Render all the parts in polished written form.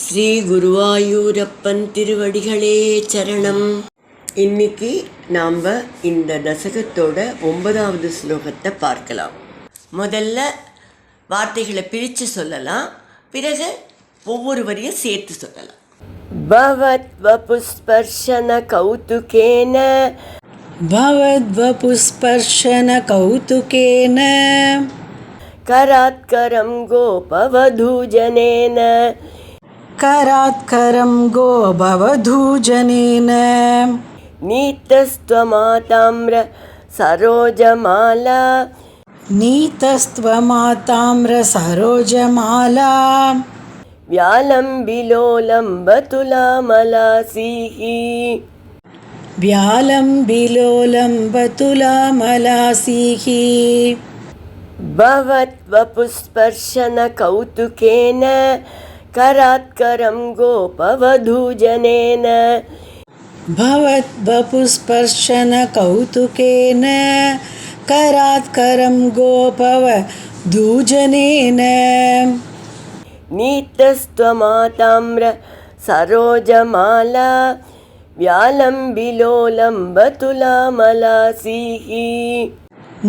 ஸ்ரீ குருவாயூரப்பன் திருவடிகளே சரணம். இன்னைக்கு நாம் இந்த தசகத்தோட 9வது ஸ்லோகத்தை பார்க்கலாம். முதல்ல வார்த்தைகளை பிரித்து சொல்லலாம், பிறகு ஒவ்வொரு வரியும் சேர்த்து சொல்லலாம். பவத்வபுஸ்பர்ஷன கௌதுகேன பவத்வபுஸ்பர்ஷன கௌதுகேன கராத்கரம் கோபவதூஜனேன करात्करं गोभवधूजनेन नीतस्त्वमाताम्र सरोजमाला नीतस्त्वमाताम्र सरोजमाला व्यालम्बिलोलम्बतुलामलासीः व्यालम्बिलोलम्बतुलामलासीः भवत्वपुस्पर्शन कौतुकेन करात्करं गोपवधूजनेन भवद्वपुस्पर्शन कौतुकेन करात्करं गोपवधूजनेन नीतस्त्वमाताम्र सरोजमाला व्यालम्बिलोलम्बतुलामलासीः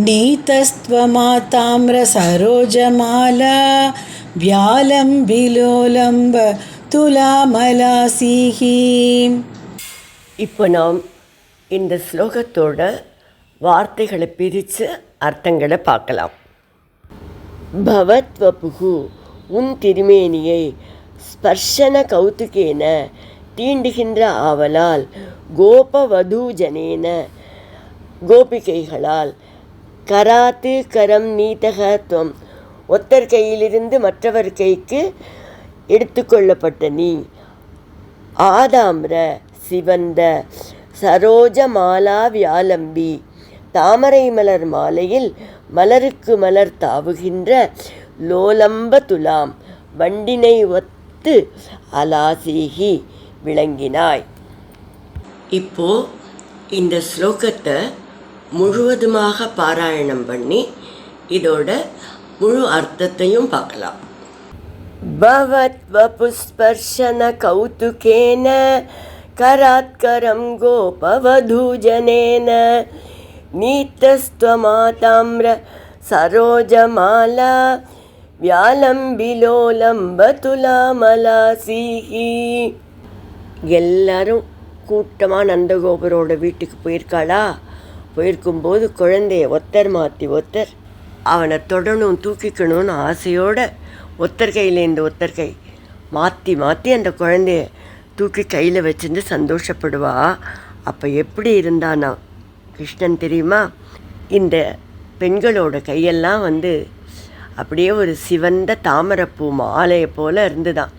नीतस्त्वमाताम्र सरोजमाला व्यालम्बिलोलम्ब तुलामलासीः. இப்போ நாம் இந்த ஸ்லோகத்தோட வார்த்தைகளை பிரித்து அர்த்தங்களை பார்க்கலாம். பவத்வபுகு உன் திருமேனியை ஸ்பர்ஷன கௌதுகேன தீண்டுகின்ற ஆவலால் கோபவதூஜனேன கோபிகைகளால் கராத்து கரம் நீதகத்துவம் ஒத்தர் கையிலிருந்து மற்றவர் கைக்கு எடுத்துக்கொள்ளப்பட்ட நீ ஆதாம்ர சிவந்த சரோஜ மாலா வியாலம்பி தாமரை மலர் மாலையில் மலருக்கு மலர் தாவுகின்ற லோலம்ப துலாம் வண்டினை ஒத்து அலாசீகி விளங்கினாய். இப்போ இந்த ஸ்லோகத்தை முழுவதுமாக பாராயணம் பண்ணி இதோட முழு அர்த்தத்தையும் பார்க்கலாம். பவத்வபுஸ்பர்ஷன கௌதுகேன கராத்கரம் கோபவதூஜனேன நீதஸ்த்வமாதாம்ர சரோஜமாலா வியாலம்பிலோலம்பதுலாமலாசீஹி. எல்லாரும் கூட்டமாக நந்தகோபரோட வீட்டுக்கு போயிருக்காளா? போயிருக்கும்போது குழந்தைய ஒத்தர் மாற்றி ஒத்தர் அவனை தொடணும் தூக்கிக்கணும்னு ஆசையோடு ஒத்தர் கையிலேருந்து ஒத்தர் கை மாற்றி மாற்றி அந்த குழந்தைய தூக்கி கையில் வச்சுருந்து சந்தோஷப்படுவா. அப்போ எப்படி இருந்தானா கிருஷ்ணன் தெரியுமா? இந்த பெண்களோட கையெல்லாம் அப்படியே ஒரு சிவந்த தாமரைப்பூ மாலையை போல் இருந்துதான்.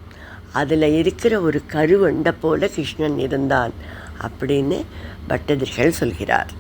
அதில் இருக்கிற ஒரு கருவண்டை போல கிருஷ்ணன் இருந்தான் அப்படின்னு பட்டதிரிகள் சொல்கிறார்.